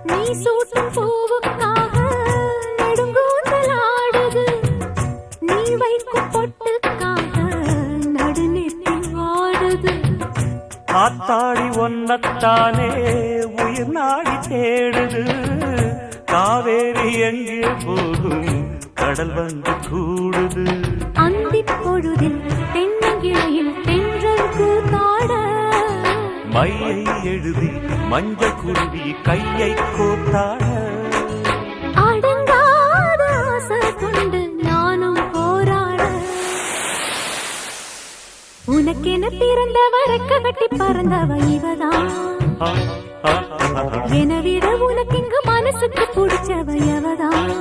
நீ சூட்டும் பூவுக்காக நெடுங்கூந்தலாடுது, நீ வைக்கும் பொட்டுக்காக நடுநெத்தி வாடுது. ஆத்தாடி ஒன்னத்தானே உயிர் நாடி தேடுது, காவேரி எங்கே போகும் கடல் வந்து கூடுது. அந்திப் பொழுதில் தென்னங்கிளையில் தென்றல் கூத்தாட, மையை எழுதி மஞ்சள் குருவி கையை கோத்தாட. அடங்காத ஆசை கொண்டு நானும் போராட, உனக்கென பிறந்தவ ரெக்க கட்டி பறந்தவ இவதான். என விட உனக்கு இங்கு மனசுக்கு பிடிச்சவ எவதான்.